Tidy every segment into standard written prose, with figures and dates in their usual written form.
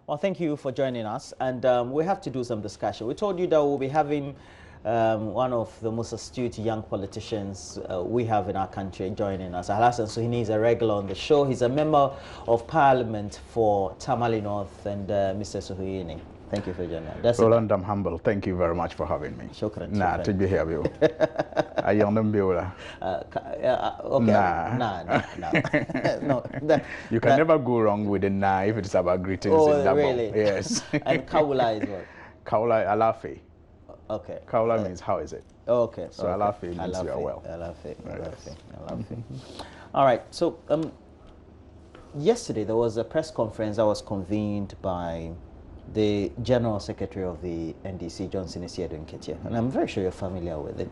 Well, thank you for joining us, and we have to do some discussion. We told you that we'll be having one of the most astute young politicians we have in our country joining us. Alhassan Suhini is a regular on the show. He's a member of Parliament for Tamale North, and Mr. Suhini, thank you for joining us. Roland, I'm humble. Thank you very much for having me. Shukran. Nah, to be here, you. I am okay. No. You can never go wrong with a nah if it's about greetings in double. Really? Yes. And Kaula is what? Kaula Alafi. Okay. Kaula means how is it? Okay. So okay. Alafi means you are well. Alafi. All right. So yesterday there was a press conference that was convened by the General Secretary of the NDC, Johnson Esiedun Ketia, and I'm very sure you're familiar with it.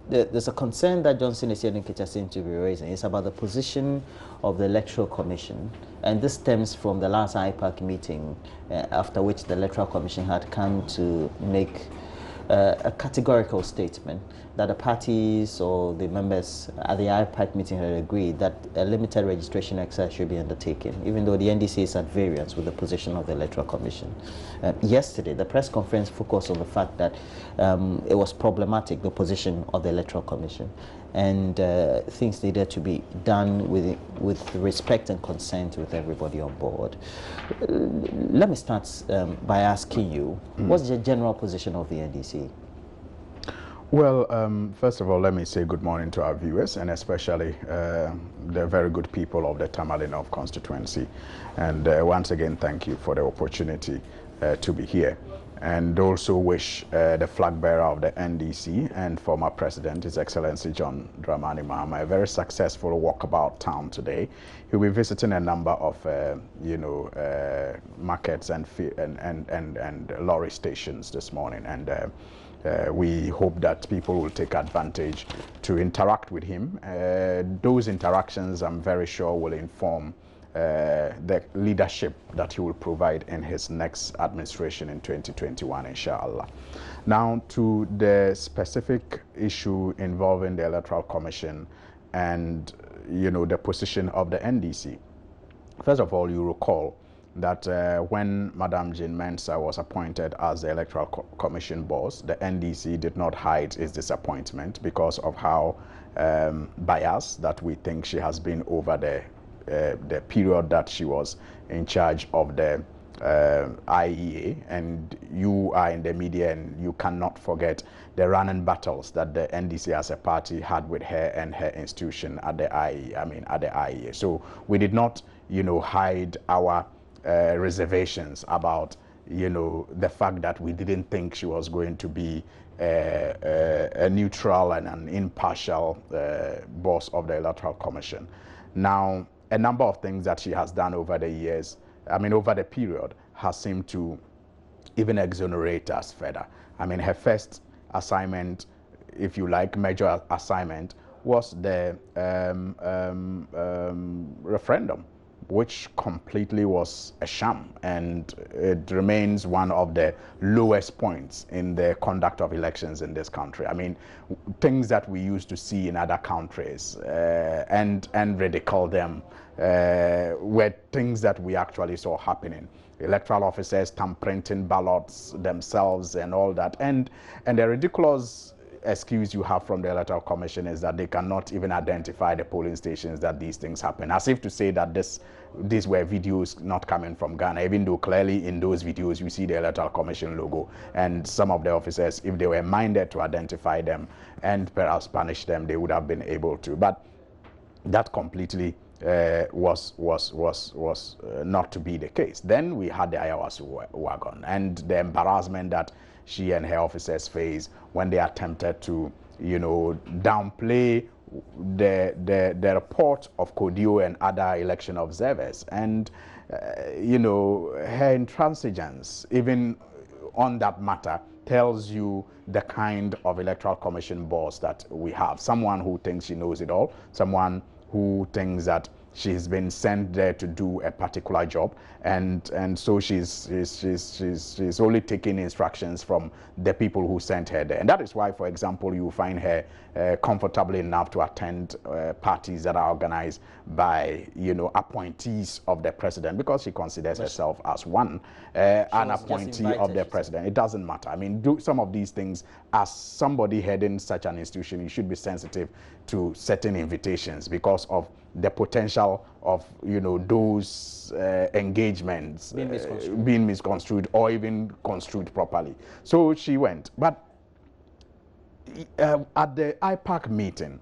There's a concern that Johnson Esiedun Ketia seems to be raising. It's about the position of the Electoral Commission, and this stems from the last IPAC meeting, after which the Electoral Commission had come to make a categorical statement that the parties or the members at the IPAC meeting had agreed that a limited registration exercise should be undertaken, even though the NDC is at variance with the position of the Electoral Commission. Yesterday, the press conference focused on the fact that it was problematic, the position of the Electoral Commission, and things needed to be done with respect and consent with everybody on board. Let me start by asking you, what's the general position of the NDC? Well, first of all, let me say good morning to our viewers, and especially the very good people of the Tamale North constituency. And once again, thank you for the opportunity to be here. And also wish the flag bearer of the NDC and former president, His Excellency John Dramani Mahama, a very successful walkabout town today. He'll be visiting a number of, markets and lorry stations this morning. And we hope that people will take advantage to interact with him. Those interactions, I'm very sure, will inform the leadership that he will provide in his next administration in 2021, inshallah. Now, to the specific issue involving the Electoral Commission and, the position of the NDC. First of all, you recall that when Madam Jean Mensah was appointed as the Electoral Commission boss, the NDC did not hide its disappointment because of how biased that we think she has been over the period that she was in charge of the IEA. And you are in the media and you cannot forget the running battles that the NDC as a party had with her and her institution at the IEA. So we did not, hide our reservations about, the fact that we didn't think she was going to be a neutral and an impartial boss of the Electoral Commission. Now, a number of things that she has done over the years, over the period, has seemed to even exonerate us further. Her first assignment, if you like, major assignment, was the referendum, which completely was a sham, and it remains one of the lowest points in the conduct of elections in this country. Things that we used to see in other countries and ridicule them were things that we actually saw happening. Electoral officers tampering ballots themselves and all that. And the ridiculous excuse you have from the Electoral Commission is that they cannot even identify the polling stations that these things happen, as if to say that these were videos not coming from Ghana, even though clearly in those videos you see the Electoral Commission logo, and some of the officers, if they were minded to identify them and perhaps punish them, they would have been able to. But that completely was not to be the case. Then we had the ayahuasca wagon and the embarrassment that she and her officers faced when they attempted to, downplay the report of Kodio and other election observers, and her intransigence even on that matter tells you the kind of Electoral Commission boss that we have. Someone who thinks she knows it all, someone who thinks that she's been sent there to do a particular job, and so she's only taking instructions from the people who sent her there. And that is why, for example, you find her comfortably enough to attend parties that are organized by, you know, appointees of the president, because she considers herself as one, an appointee of the president. It doesn't matter. I mean, do some of these things, as somebody heading such an institution, you should be sensitive to certain invitations because of the potential of, you know, those engagements being misconstrued or even construed properly. So she went. But at the IPAC meeting,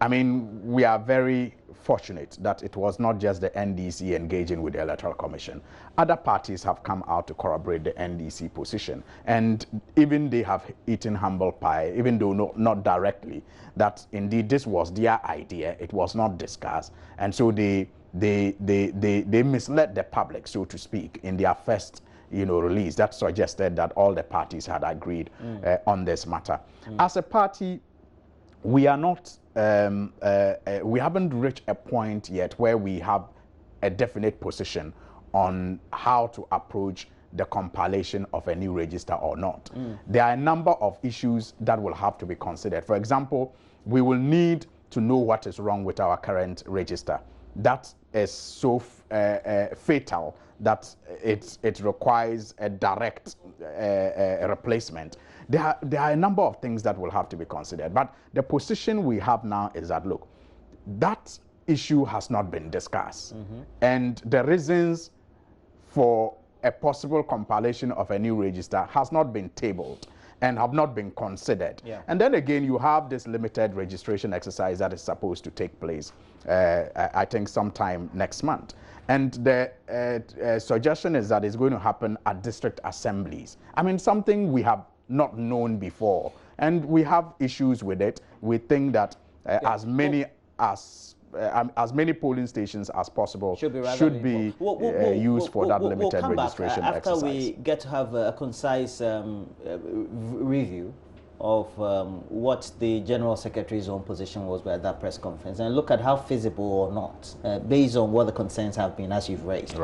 I mean, we are very fortunate that it was not just the NDC engaging with the Electoral Commission. Other parties have come out to corroborate the NDC position, and even they have eaten humble pie, even though not directly, that indeed this was their idea. It was not discussed, and so they misled the public, so to speak, in their first, you know, release that suggested that all the parties had agreed on this matter. As a party, we are not, we haven't reached a point yet where we have a definite position on how to approach the compilation of a new register or not. There are a number of issues that will have to be considered. For example, we will need to know what is wrong with our current register. That is so fatal that it requires a direct replacement. There are a number of things that will have to be considered. But the position we have now is that, look, that issue has not been discussed. And the reasons for a possible compilation of a new register has not been tabled and have not been considered. And then again, you have this limited registration exercise that is supposed to take place, I think, sometime next month. And the suggestion is that it's going to happen at district assemblies. I mean, something we have not known before. And we have issues with it. We think that as many polling stations as possible should be used for that limited registration exercise. After we get to have a concise review of what the General Secretary's own position was at that press conference, and look at how feasible or not, based on what the concerns have been, as you've raised,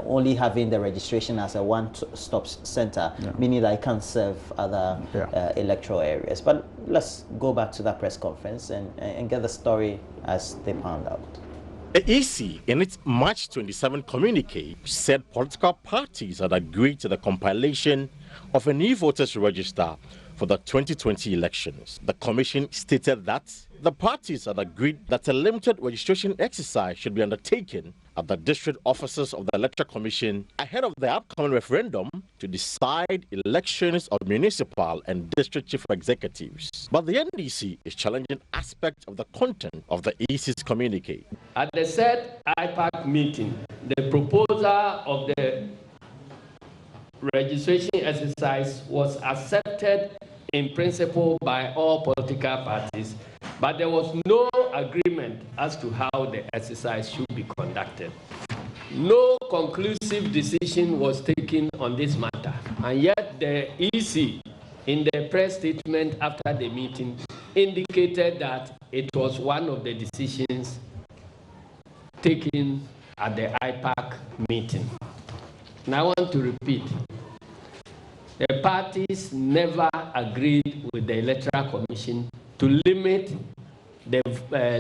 only having the registration as a one-stop center, meaning that it can serve other electoral areas. But let's go back to that press conference and get the story as they panned out. The EC, in its March 27 communique, said political parties had agreed to the compilation of a new voters register for the 2020 elections. The commission stated that the parties had agreed that a limited registration exercise should be undertaken at the district offices of the Electoral Commission ahead of the upcoming referendum to decide elections of municipal and district chief executives. But the NDC is challenging aspects of the content of the EC's communique. At the said IPAC meeting, the proposal of the registration exercise was accepted in principle by all political parties, but there was no agreement as to how the exercise should be conducted. No conclusive decision was taken on this matter, and yet the EC, in the press statement after the meeting, indicated that it was one of the decisions taken at the IPAC meeting. And I want to repeat, the parties never agreed with the Electoral Commission to limit the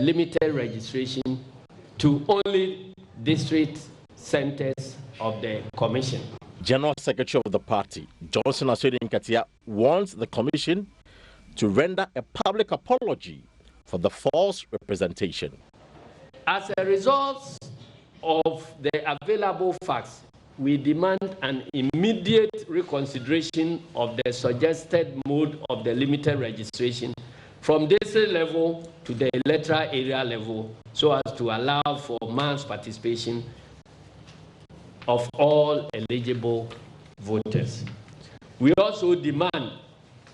limited registration to only district centers of the Commission. General Secretary of the party, Johnson Aswede Nkatia, wants the Commission to render a public apology for the false representation. As a result of the available facts, we demand an immediate reconsideration of the suggested mode of the limited registration from district level to the electoral area level, so as to allow for mass participation of all eligible voters. We also demand,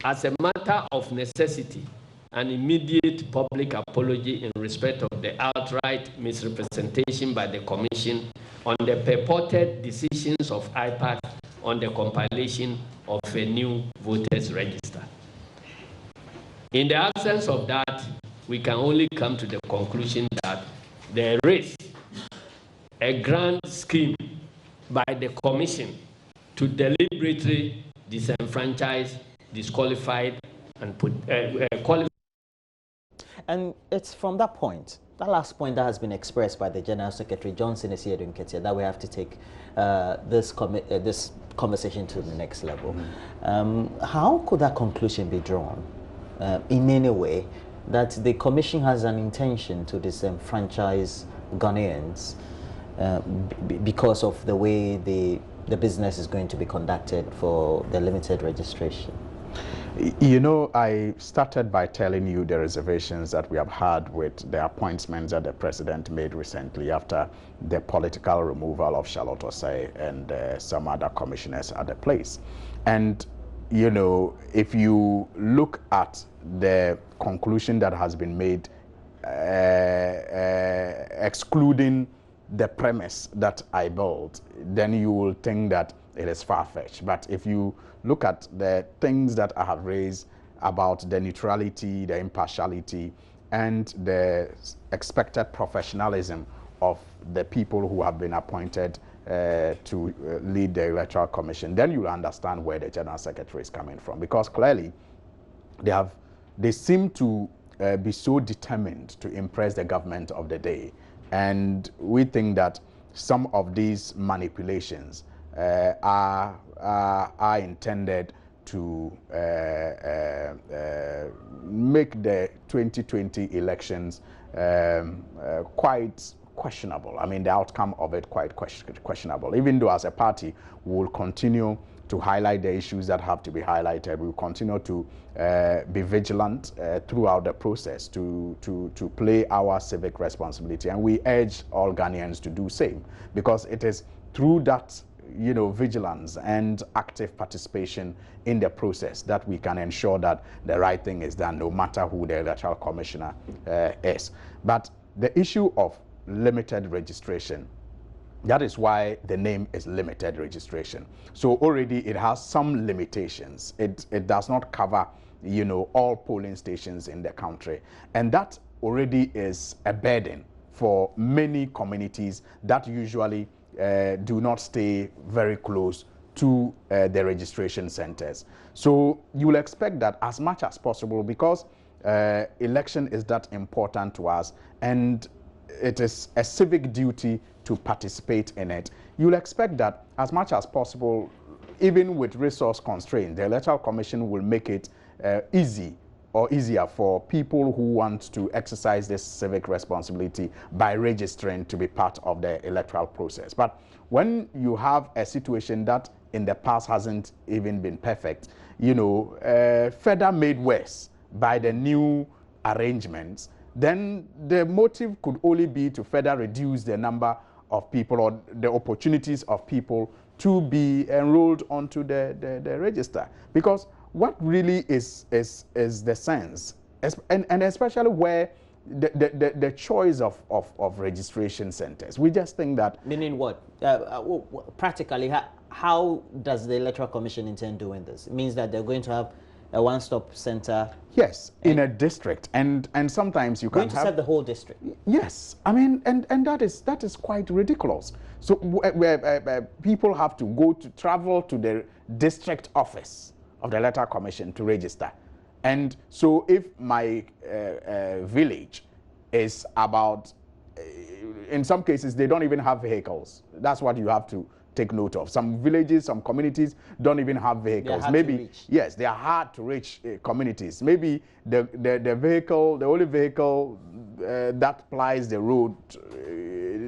as a matter of necessity, an immediate public apology in respect of the outright misrepresentation by the Commission on the purported decisions of IPAC on the compilation of a new voters register. In the absence of that, we can only come to the conclusion that there is a grand scheme by the Commission to deliberately disenfranchise, disqualified, and qualify. And it's from that point, that last point that has been expressed by the General Secretary, Johnson Esiedu Nketia, that we have to take this conversation to the next level. How could that conclusion be drawn in any way that the Commission has an intention to disenfranchise Ghanaians because of the way the business is going to be conducted for the limited registration? You know, I started by telling you the reservations that we have had with the appointments that the president made recently after the political removal of Charlotte Osei and some other commissioners at the place. And, you know, if you look at the conclusion that has been made, excluding the premise that I built, then you will think that it is far-fetched. But if you look at the things that I have raised about the neutrality, the impartiality, and the expected professionalism of the people who have been appointed to lead the Electoral Commission, then you'll understand where the General Secretary is coming from. Because clearly, they seem to be so determined to impress the government of the day. And we think that some of these manipulations are intended to make the 2020 elections quite questionable. I mean, the outcome of it quite questionable. Even though as a party, we will continue to highlight the issues that have to be highlighted. We will continue to be vigilant throughout the process to play our civic responsibility. And we urge all Ghanaians to do same, because it is through that, you know, vigilance and active participation in the process that we can ensure that the right thing is done, no matter who the Electoral Commissioner is. But the issue of limited registration, that is why the name is limited registration. So already it has some limitations. It does not cover, you know, all polling stations in the country. And that already is a burden for many communities that usually do not stay very close to the registration centers. So you will expect that as much as possible, because election is that important to us and it is a civic duty to participate in it, you'll expect that as much as possible, even with resource constraints, the Electoral Commission will make it easier for people who want to exercise this civic responsibility by registering to be part of the electoral process. But when you have a situation that in the past hasn't even been perfect, you know, further made worse by the new arrangements, then the motive could only be to further reduce the number of people or the opportunities of people to be enrolled onto the register. Because what really is the sense, and especially where the choice of registration centers, we just think that... Meaning what? Practically, how does the Electoral Commission intend doing this? It means that they're going to have a one-stop center. Yes, in a district, and sometimes you can going to serve the whole district. Yes, I mean, and that is quite ridiculous. So where people have to travel to the district office of the Electoral Commission to register, and so if my village is about, in some cases they don't even have vehicles. That's what you have to take note of. Some villages, some communities don't even have vehicles. Maybe, yes, they are hard to reach communities. Maybe the vehicle, the only vehicle that plies the road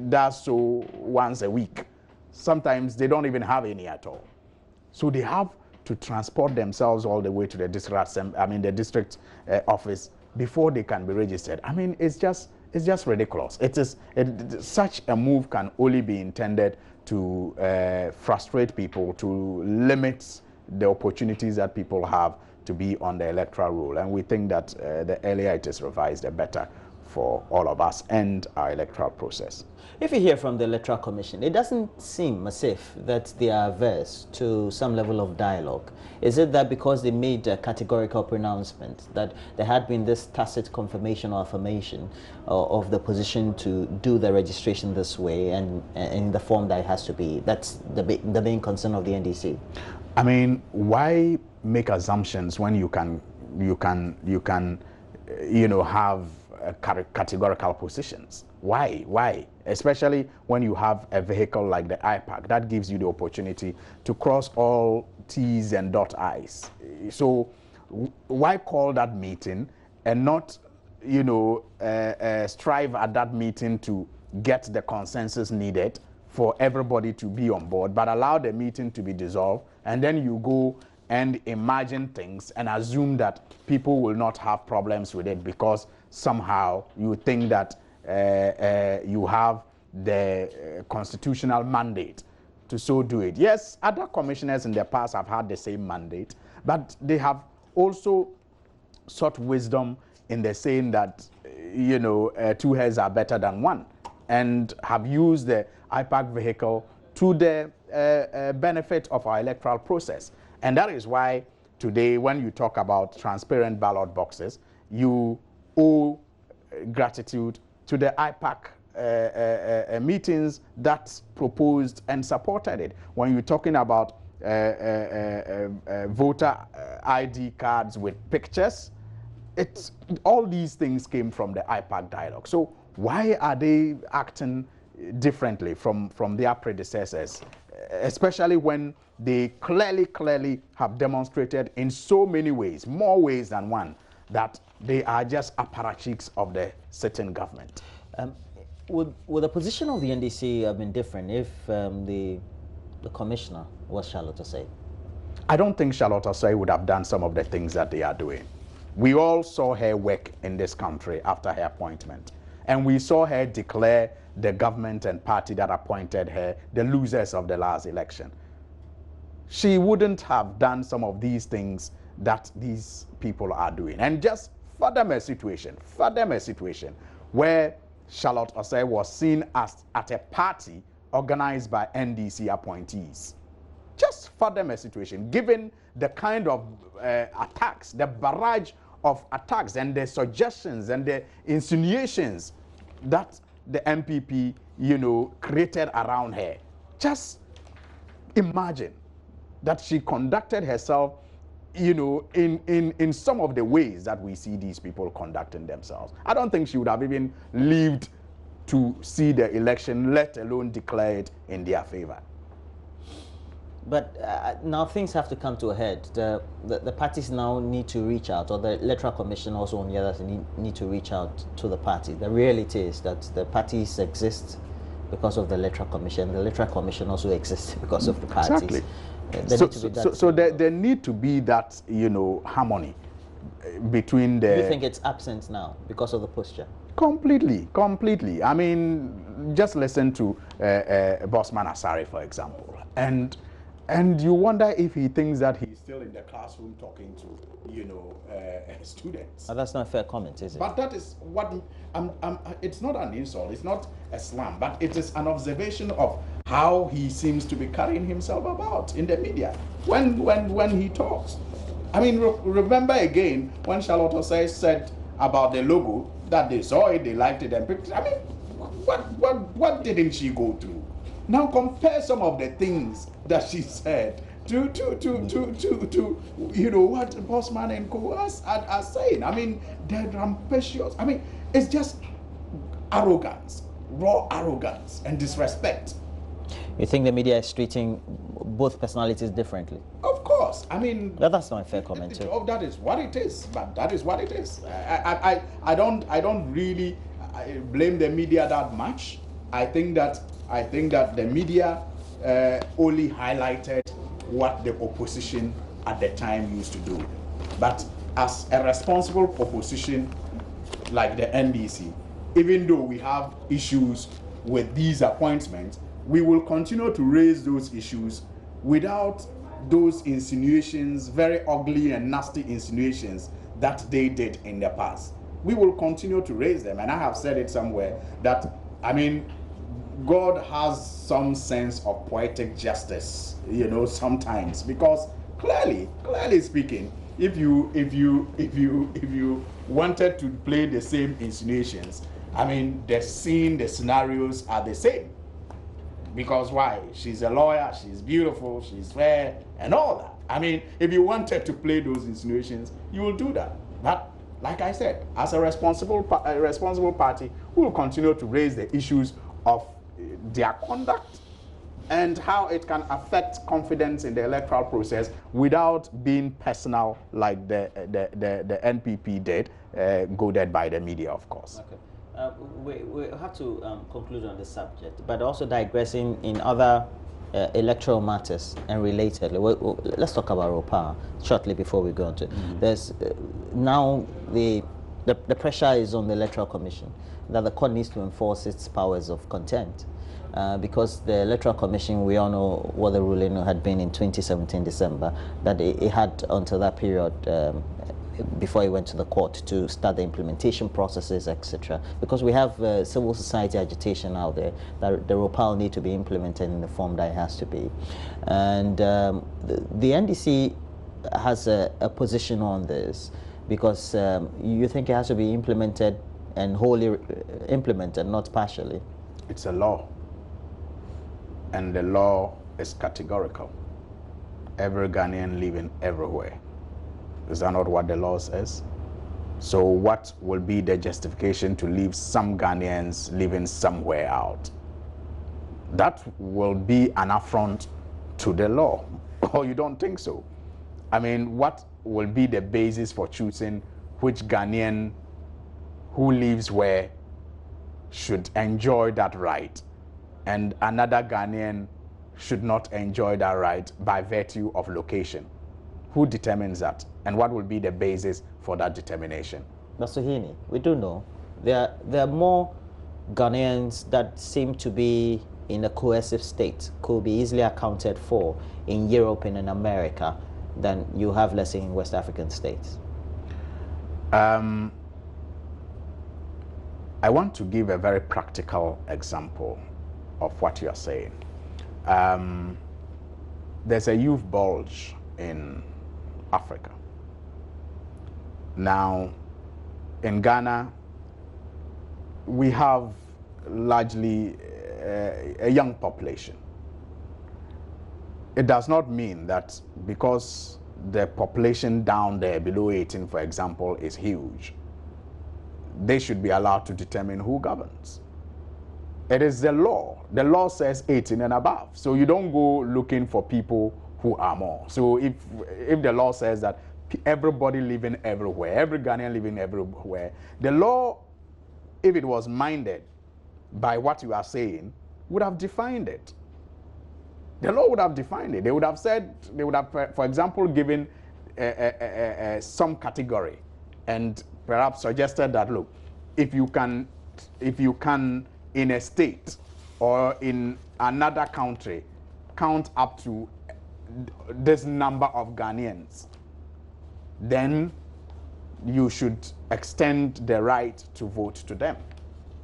does so once a week. Sometimes they don't even have any at all. So they have to transport themselves all the way to the district office before they can be registered. I mean, it's just ridiculous. Such a move can only be intended to frustrate people, to limit the opportunities that people have to be on the electoral roll. And we think that the earlier it is revised, the better for all of us and our electoral process. If you hear from the Electoral Commission, it doesn't seem as if that they are averse to some level of dialogue. Is it that because they made a categorical pronouncement that there had been this tacit confirmation or affirmation of the position to do the registration this way and in the form that it has to be? That's the main concern of the NDC. I mean, why make assumptions when you can have categorical positions? Why? Especially when you have a vehicle like the IPAC that gives you the opportunity to cross all T's and dot I's. So why call that meeting and not, strive at that meeting to get the consensus needed for everybody to be on board, but allow the meeting to be dissolved, and then you go and imagine things and assume that people will not have problems with it because somehow you think that you have the constitutional mandate to so do it. Yes, other commissioners in the past have had the same mandate, but they have also sought wisdom in the saying that, two heads are better than one, and have used the IPAC vehicle to the benefit of our electoral process. And that is why today, when you talk about transparent ballot boxes, you owe gratitude to the IPAC meetings that proposed and supported it. When you're talking about voter ID cards with pictures, all these things came from the IPAC dialogue. So why are they acting differently from their predecessors, especially when they clearly have demonstrated in so many ways, more ways than one, that they are just apparatchiks of the sitting government? Would the position of the NDC have been different if the commissioner was Charlotte Osei? I don't think Charlotte Osei would have done some of the things that they are doing. We all saw her work in this country after her appointment, and we saw her declare the government and party that appointed her the losers of the last election. She wouldn't have done some of these things that these people are doing. And just fathom a situation where Charlotte Osei was seen as at a party organized by NDC appointees. Just fathom a situation, given the kind of attacks, the barrage of attacks and the suggestions and the insinuations that the MPP, created around her. Just imagine that she conducted herself, in some of the ways that we see these people conducting themselves. I don't think she would have even lived to see the election, let alone declare it in their favor. But now things have to come to a head. The parties now need to reach out, or the Electoral Commission also on the other side need to reach out to the party. The reality is that the parties exist because of the Electoral Commission. The Electoral Commission also exists because of the parties. Exactly. So there need to be that, harmony between the... Do you think it's absent now because of the posture? Completely. I mean, just listen to Bossman Asare, for example. And you wonder if he thinks that he's still in the classroom talking to, students. That's not a fair comment, is it? But that is what it's not an insult, it's not a slam, but it is an observation of how he seems to be carrying himself about in the media when he talks. I mean, remember again when Charlotte Osei said about the logo that they saw it, they liked it, and picked it. I mean, what didn't she go through? Now compare some of the things that she said to what Bossman and co are saying. I mean, they're rampacious. I mean, it's just arrogance, raw arrogance and disrespect. You think the media is treating both personalities differently? Of course. I mean, that's not a fair comment too. Oh, that is what it is. But that is what it is. I don't really blame the media that much. I think that the media only highlighted what the opposition at the time used to do. But as a responsible opposition like the NDC, even though we have issues with these appointments, we will continue to raise those issues without those insinuations, very ugly and nasty insinuations that they did in the past. we will continue to raise them. And I have said it somewhere that, I mean, God has some sense of poetic justice, you know, sometimes, because clearly speaking, if you wanted to play the same insinuations, I mean, the scene, the scenarios are the same. Because why? She's a lawyer, she's beautiful, she's fair, and all that. I mean, if you wanted to play those insinuations, you will do that. But like I said, as a responsible party, we will continue to raise the issues of their conduct and how it can affect confidence in the electoral process without being personal, like the NPP did, goaded by the media, of course. Okay. We have to conclude on this subject, but also digressing in other electoral matters and relatedly. Let's talk about ROPAA shortly before we go on to. There's now the pressure is on the Electoral Commission that the court needs to enforce its powers of contempt. Because the Electoral Commission, we all know what the ruling had been in 2017 December, that it had until that period before it went to the court to start the implementation processes, etc. Because we have civil society agitation out there that the ROPAA need to be implemented in the form that it has to be. And the NDC has a position on this because you think it has to be implemented and wholly implemented, not partially. It's a law. And the law is categorical. Every Ghanaian living everywhere. Is that not what the law says? So what will be the justification to leave some Ghanaians living somewhere out? That will be an affront to the law. Or you don't think so? I mean, what will be the basis for choosing which Ghanaian who lives where should enjoy that right, and another Ghanaian should not enjoy that right by virtue of location? Who determines that? And what will be the basis for that determination? Mr. Heaney, we do know there are more Ghanaians that seem to be in a cohesive state, could be easily accounted for in Europe and in America than you have, let's say, in West African states. I want to give a very practical example of what you are saying. There's a youth bulge in Africa. Now, in Ghana, we have largely a young population. It does not mean that because the population down there below 18, for example, is huge, they should be allowed to determine who governs. It is the law. The law says 18 and above. So you don't go looking for people who are more. So if the law says that everybody living everywhere, every Ghanaian living everywhere, the law, if it was minded by what you are saying, would have defined it. The law would have defined it. They would have said, they would have, for example, given some category and perhaps suggested that, look, if you can in a state or in another country count up to this number of Ghanaians, then you should extend the right to vote to them.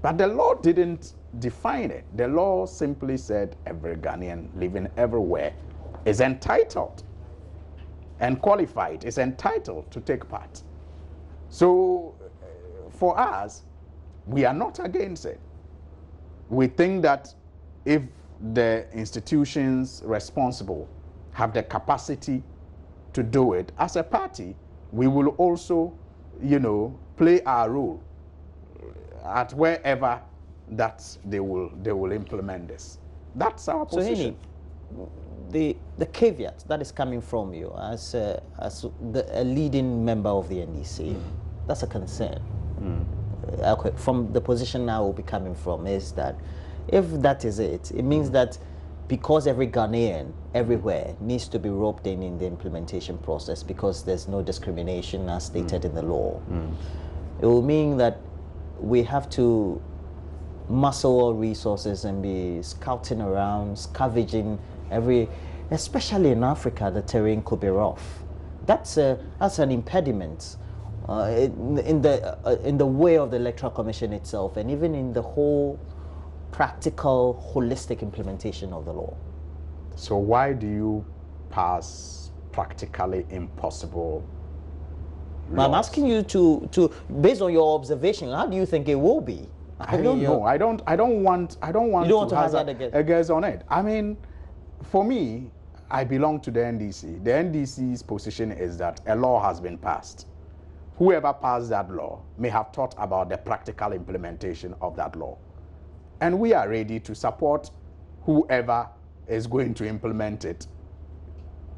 But the law didn't define it. The law simply said every Ghanaian living everywhere is entitled and qualified, is entitled to take part. So for us, we are not against it. We think that if the institutions responsible have the capacity to do it, as a party, we will also, you know, play our role at wherever that they will implement this. That's our position. So, Heaney, the caveat that is coming from you as a leading member of the NDC, that's a concern. Okay, from the position I will be coming from is that if that is it, it means that because every Ghanaian everywhere needs to be roped in the implementation process because there's no discrimination as stated in the law, it will mean that we have to muscle all resources and be scouting around, scavenging especially in Africa, the terrain could be rough. That's an impediment in the way of the Electoral Commission itself, and even in the whole practical, holistic implementation of the law? So why do you pass practically impossible laws? I'm asking you to based on your observation, how do you think it will be? I don't know. I don't want to hazard a guess on it. I mean, for me, I belong to the NDC. The NDC's position is that a law has been passed. Whoever passed that law may have thought about the practical implementation of that law. And we are ready to support whoever is going to implement it,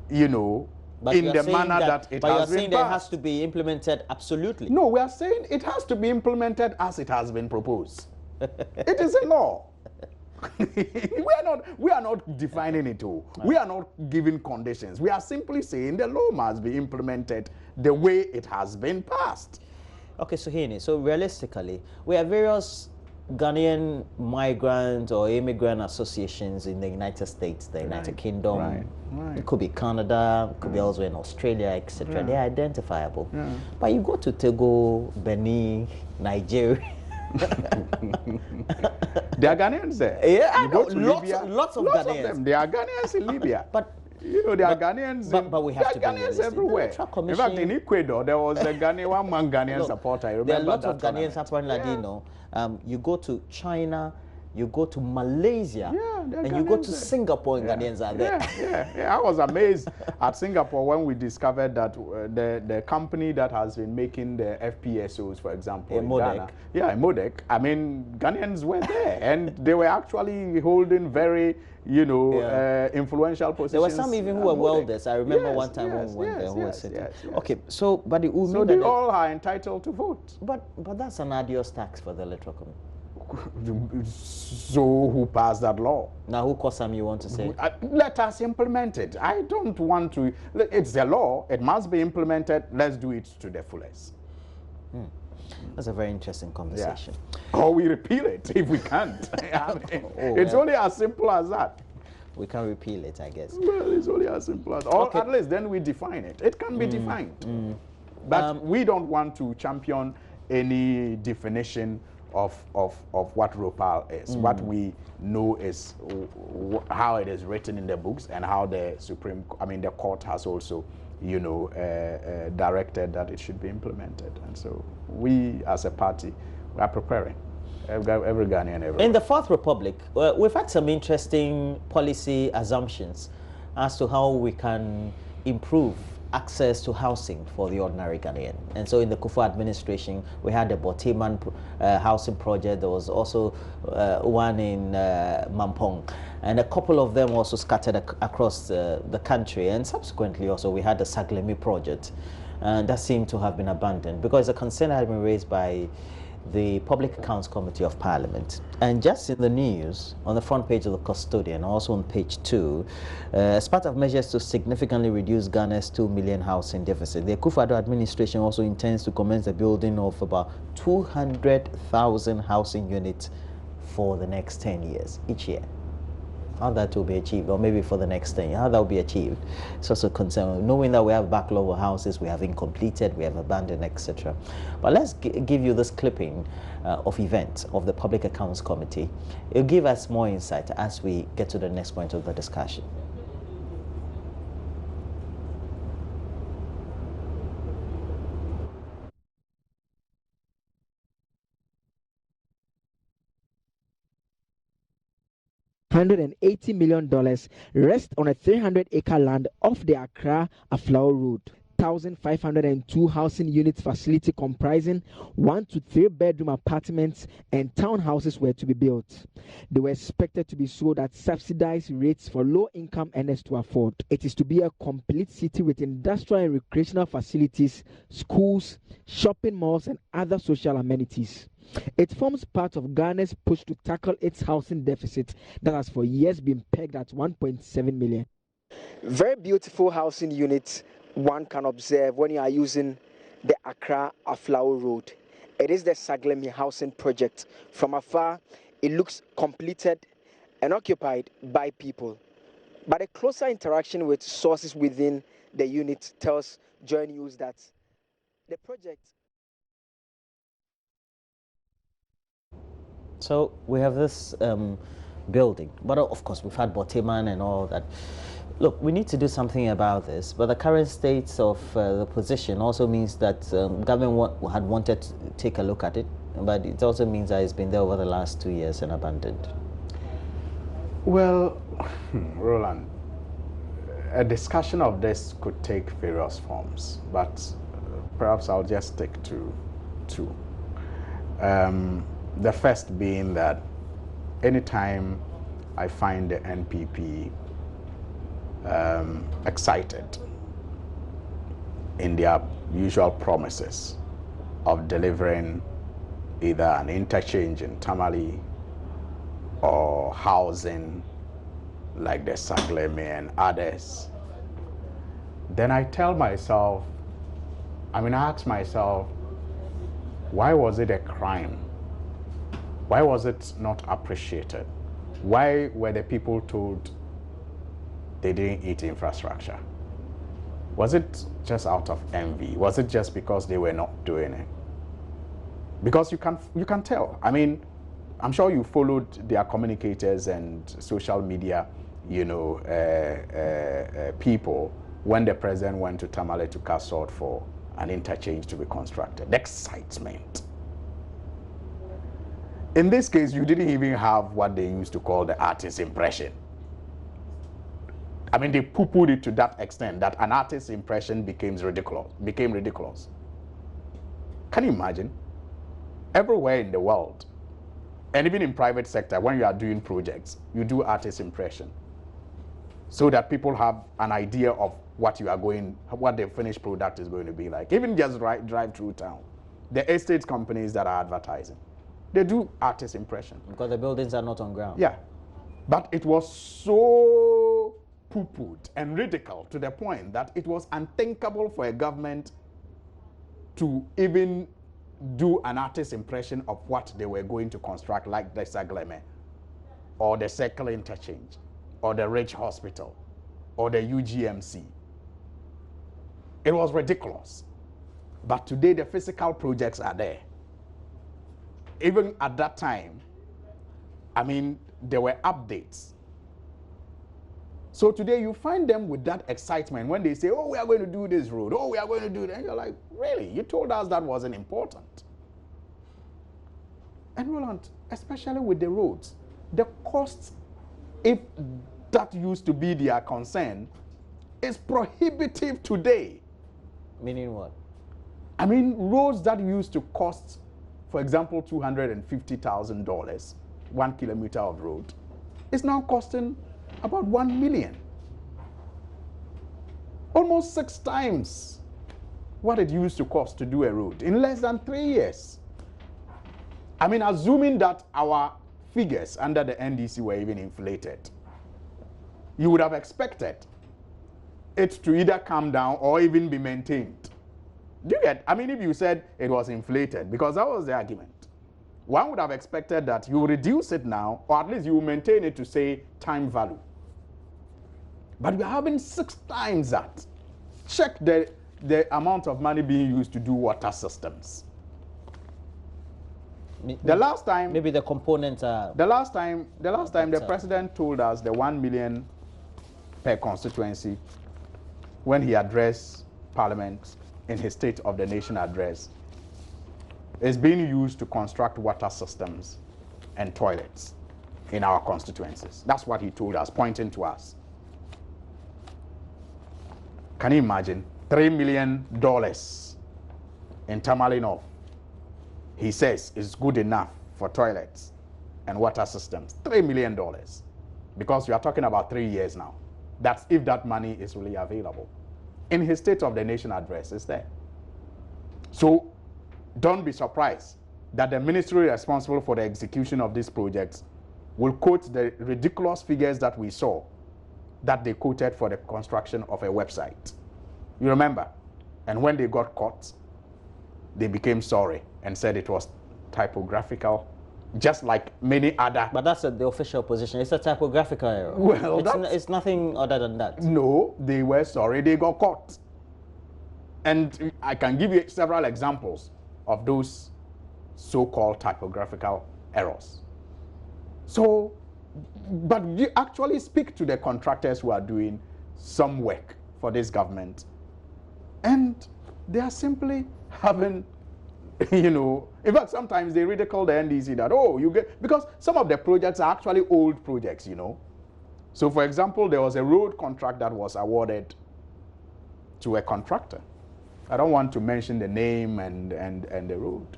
you know, but in the manner that it has been passed. But you're saying that it has to be implemented absolutely. No, we are saying it has to be implemented as it has been proposed. It is a law. we are not defining it all. Right. We are not giving conditions. We are simply saying the law must be implemented the way it has been passed. Okay, so Hini, so realistically, we have various Ghanaian migrant or immigrant associations in the United States, the United Kingdom. Right. It could be Canada, it could be also in Australia, etc. They're identifiable. But you go to Togo, Benin, Nigeria. There are Ghanaians there. Yeah, I know. Lots of Ghanaians. Of them. There are Ghanaians in Libya. But you know, there are Ghanaians. But we have to be Ghanaians everywhere. In fact, in Ecuador, there was a one Ghanaian supporter. I remember there are lots of tournament. Ghanaians apparently. You go to China, you go to Malaysia, and you go to Singapore, and Ghanaians are there. I was amazed at Singapore when we discovered that the company that has been making the FPSOs, for example, in Ghana, Modec, I mean, Ghanaians were there, and they were actually holding very, influential positions. There were some even who were welders. I remember one time when we went there who was sitting. Okay, so, but it will mean they all are entitled to vote. But that's an arduous tax for the Electoral Commission. So who passed that law? Now, who caused some you want to say? Let us implement it. I don't want to. It's the law. It must be implemented. Let's do it to the fullest. That's a very interesting conversation. Or we repeal it if we can't. I mean, it's only as simple as that. We can repeal it, I guess. Well, it's only as simple as. Or at least then we define it. It can be defined. But we don't want to champion any definition of what ROPAA is. What we know is how it is written in the books and how the the court has also, directed that it should be implemented. And so we, as a party, we are preparing. Every Ghanaian everywhere. In the Fourth Republic, we've had some interesting policy assumptions as to how we can improve access to housing for the ordinary Ghanaian. And so in the Kufuor administration, we had the Boteman housing project. There was also one in Mampong. And a couple of them also scattered across the country. And subsequently also we had the Saglemi project. And that seemed to have been abandoned because a concern had been raised by the Public Accounts Committee of Parliament. And just in the news, on the front page of the Custodian, also on page 2, as part of measures to significantly reduce Ghana's 2 million housing deficit, the Kufuor administration also intends to commence the building of about 200,000 housing units for the next 10 years, each year. How that will be achieved, or maybe for the next 10 years, how that will be achieved. It's also a concern, knowing that we have backlog of houses, we have incompleted, we have abandoned, etc. But let's give you this clipping of events of the Public Accounts Committee. It'll give us more insight as we get to the next point of the discussion. $180 million rest on a 300-acre land off the Accra-Aflao Road. 1,502 housing units facility comprising 1 to 3 bedroom apartments and townhouses were to be built. They were expected to be sold at subsidized rates for low-income earners to afford. It is to be a complete city with industrial and recreational facilities, schools, shopping malls, and other social amenities. It forms part of Ghana's push to tackle its housing deficit that has for years been pegged at 1.7 million. Very beautiful housing units one can observe when you are using the Accra-Aflao Road. It is the Saglemi housing project. From afar, it looks completed and occupied by people. But a closer interaction with sources within the unit tells JoyNews that the project So we have this building, but of course we've had Boteman and all that. Look, we need to do something about this, but the current state of the position also means that government had wanted to take a look at it, but it also means that it's been there over the last 2 years and abandoned. Well, Roland, a discussion of this could take various forms, but perhaps I'll just stick to two. The first being that anytime I find the NPP excited in their usual promises of delivering either an interchange in Tamale or housing like the Sagleme and others, then I tell myself, I ask myself, why was it a crime? Why was it not appreciated? Why were the people told they didn't eat infrastructure? Was it just out of envy? Was it just because they were not doing it? Because you can tell. I'm sure you followed their communicators and social media, people when the president went to Tamale to cast salt for an interchange to be constructed. The excitement. In this case, you didn't even have what they used to call the artist impression. They poo-pooed it to that extent that an artist's impression became ridiculous. Can you imagine? Everywhere in the world, and even in private sector, when you are doing projects, you do artist impression so that people have an idea of what the finished product is going to be like. Even just drive through town, the estate companies that are advertising, they do artist impression. Because the buildings are not on ground. Yeah. But it was so poo-pooed and ridiculed to the point that it was unthinkable for a government to even do an artist impression of what they were going to construct, like the Sagleme, or the Circle Interchange, or the Ridge Hospital, or the UGMC. It was ridiculous. But today the physical projects are there. Even at that time, there were updates. So today you find them with that excitement when they say, oh, we are going to do this road, oh, we are going to do that. And you're like, really? You told us that wasn't important. And Roland, especially with the roads, the cost, if that used to be their concern, is prohibitive today. Meaning what? Roads that used to cost, for example, $250,000, 1 kilometer of road, is now costing about 1 million. Almost 6 times what it used to cost to do a road in less than 3 years. Assuming that our figures under the NDC were even inflated, you would have expected it to either come down or even be maintained. Do you get? If you said it was inflated, because that was the argument, one would have expected that you reduce it now, or at least you maintain it to say time value. But we are having 6 times that. Check the amount of money being used to do water systems. The last time, maybe the components are. The last time the president told us the 1 million per constituency when he addressed Parliament in his State of the Nation address is being used to construct water systems and toilets in our constituencies. That's what he told us, pointing to us. Can you imagine? $3 million in Tamale North, he says, is good enough for toilets and water systems. $3 million. Because you are talking about 3 years now. That's if that money is really available. In his State of the Nation address, it's there. So don't be surprised that the ministry responsible for the execution of these projects will quote the ridiculous figures that we saw that they quoted for the construction of a website. You remember? And when they got caught, they became sorry and said it was typographical, just like many other. But that's the official position. It's a typographical error. Well, it's nothing other than that. No, they were sorry they got caught. And I can give you several examples of those so-called typographical errors. So, but you actually speak to the contractors who are doing some work for this government, and they are simply having, you know, in fact, sometimes they ridicule the NDC that, oh, you get, because some of the projects are actually old projects, you know. So, for example, there was a road contract that was awarded to a contractor. I don't want to mention the name and the road.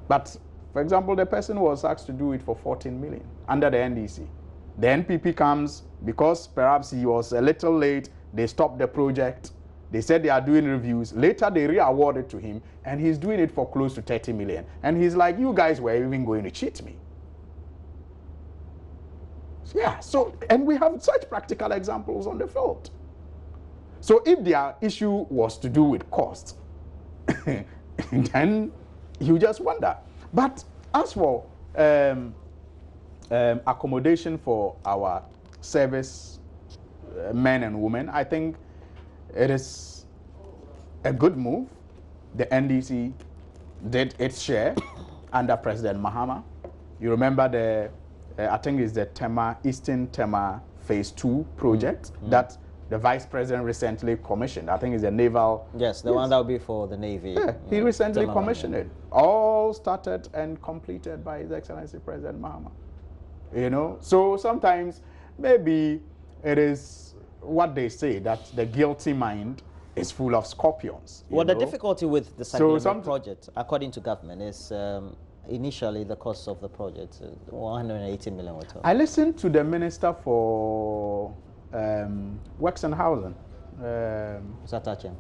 But, for example, the person was asked to do it for 14 million under the NDC. The NPP comes, because perhaps he was a little late, they stopped the project. They said they are doing reviews. Later, they re-award it to him, and he's doing it for close to 30 million. And he's like, you guys were even going to cheat me. Yeah, so, and we have such practical examples on the field. So if their issue was to do with cost, then you just wonder. But as for accommodation for our service men and women, I think it is a good move. The NDC did its share under President Mahama. You remember the, I think it's the Eastern Tema Phase 2 project that the Vice President recently commissioned. I think it's the naval. Yes, the one that will be for the Navy. Yeah, he recently commissioned it. All started and completed by His Excellency President Mahama. You know, so sometimes maybe it is what they say, that the guilty mind is full of scorpions. Well, the difficulty with the Saglema project, according to government, is initially the cost of the project, 180 million. I listened to the Minister for Works and Housing. Satachin.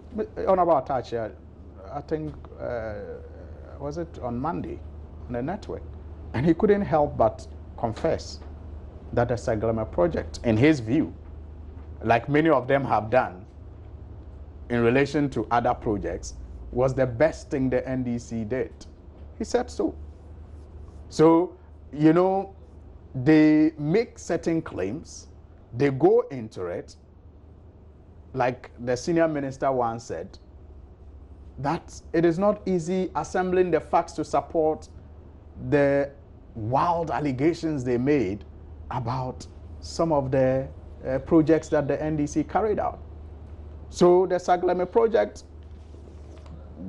On about Atachia, I think, was it on Monday, on the network? And he couldn't help but confess that the Saglema project, in his view, like many of them have done in relation to other projects, was the best thing the NDC did. He said so. So, you know, they make certain claims, they go into it, like the senior minister once said, that it is not easy assembling the facts to support the wild allegations they made about some of the projects that the NDC carried out. So the Saglema project,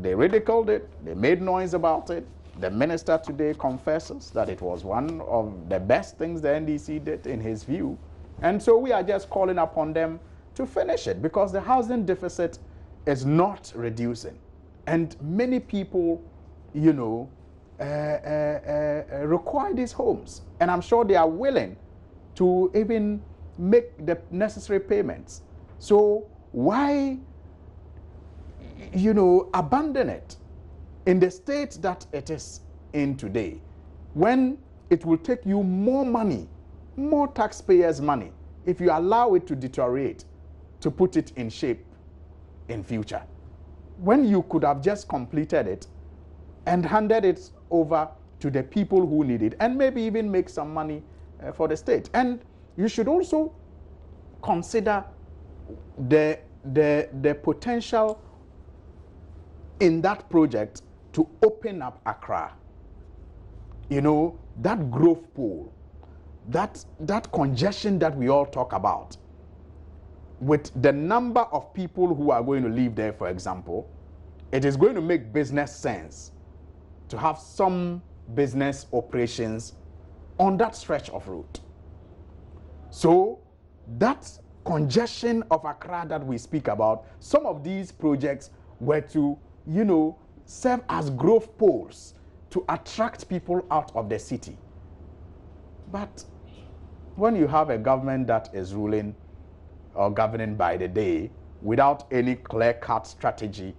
they ridiculed it, they made noise about it. The minister today confesses that it was one of the best things the NDC did in his view. And so we are just calling upon them to finish it, because the housing deficit is not reducing. And many people, you know, require these homes. And I'm sure they are willing to even make the necessary payments. So why, you know, abandon it in the state that it is in today, when it will take you more money, more taxpayers' money, if you allow it to deteriorate, to put it in shape in future, when you could have just completed it and handed it over to the people who need it, and maybe even make some money for the state. And you should also consider the potential in that project to open up Accra. You know, that growth pool, that congestion that we all talk about, with the number of people who are going to live there, for example, it is going to make business sense to have some business operations on that stretch of route. So that congestion of Accra that we speak about, some of these projects were to, you know, serve as growth poles to attract people out of the city. But when you have a government that is ruling or governing by the day without any clear-cut strategy,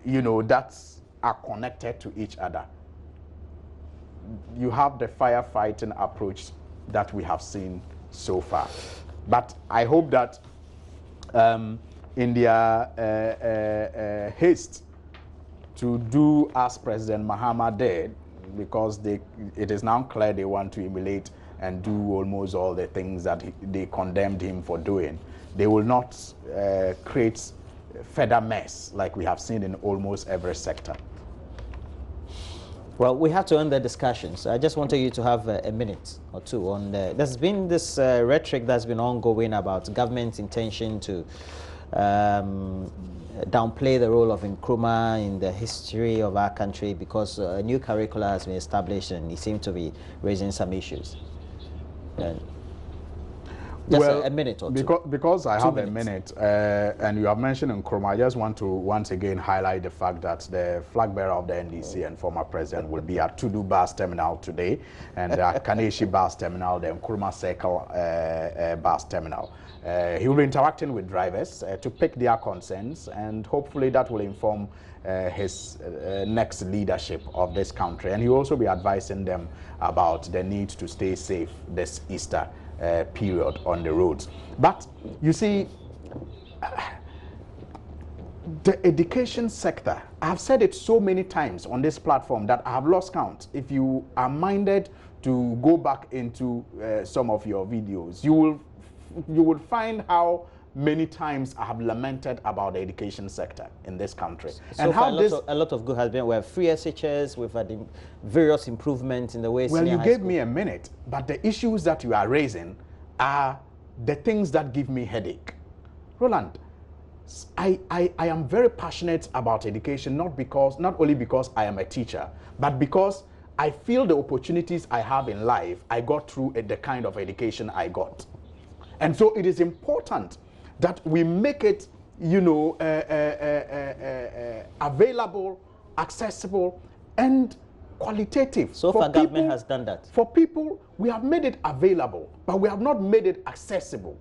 you know, that are connected to each other, you have the firefighting approach that we have seen so far. But I hope that in their haste to do as President Mahama did, because it is now clear they want to emulate and do almost all the things that they condemned him for doing, they will not create further mess like we have seen in almost every sector. Well, we have to end the discussion, so I just wanted you to have a minute or two on there's been this rhetoric that's been ongoing about government's intention to downplay the role of Nkrumah in the history of our country because a new curricula has been established and it seems to be raising some issues. Just a minute or two. Because I have a minute, and you have mentioned Nkrumah, I just want to once again highlight the fact that the flag bearer of the NDC and former president will be at Tudu Bus Terminal today, and at Kaneshi Bus Terminal, the Nkrumah Circle Bus Terminal. He will be interacting with drivers to pick their concerns, and hopefully that will inform his next leadership of this country. And he will also be advising them about the need to stay safe this Easter period on the roads. But you see, the education sector, I've said it so many times on this platform that I have lost count. If you are minded to go back into some of your videos, you will find how many times I have lamented about the education sector in this country. So and how a lot of good has been. We have free SHS, we've had various improvements in the way. Well, you gave me a minute, but the issues that you are raising are the things that give me headache. Roland, I am very passionate about education, not only because I am a teacher, but because I feel the opportunities I have in life, I got through the kind of education I got. And so it is important that we make it, you know, available, accessible, and qualitative. So far, government has done that. For people, we have made it available, but we have not made it accessible.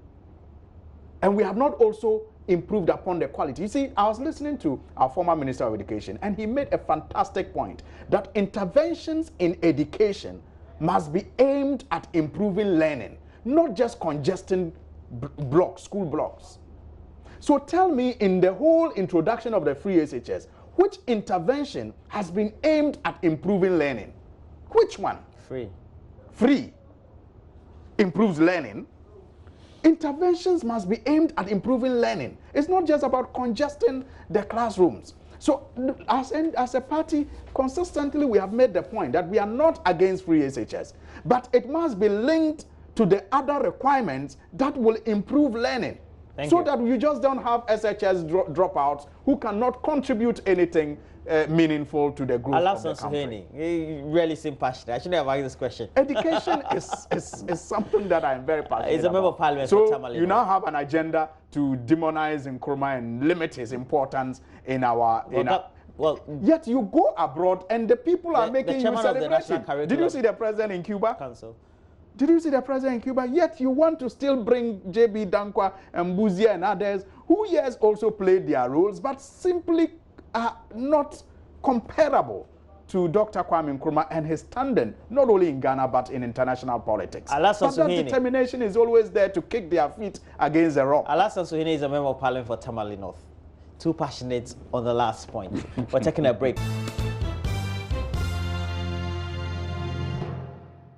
And we have not also improved upon the quality. You see, I was listening to our former Minister of Education, and he made a fantastic point that interventions in education must be aimed at improving learning, not just congesting blocks, school blocks. So tell me, in the whole introduction of the free SHS, which intervention has been aimed at improving learning? Which one? Free. Free improves learning. Interventions must be aimed at improving learning. It's not just about congesting the classrooms. So as a party, consistently we have made the point that we are not against free SHS, but it must be linked to the other requirements that will improve learning. So that you just don't have SHS dropouts who cannot contribute anything meaningful to the growth of the country. You really seem passionate. I shouldn't have asked this question. Education is something that I am very passionate about. He's a member of parliament. So you now have an agenda to demonize Nkrumah and limit his importance in our... Yet you go abroad and the people are making you celebration. Did you see the president in Cuba? Council. Did you see the president in Cuba? Yet you want to still bring J.B. Dankwa and Buzia and others who, yes, also played their roles, but simply are not comparable to Dr. Kwame Nkrumah and his standing, not only in Ghana, but in international politics. But that determination is always there to kick their feet against the rock. Alasan Suhene is a member of parliament for Tamale North. Too passionate on the last point. We're taking a break.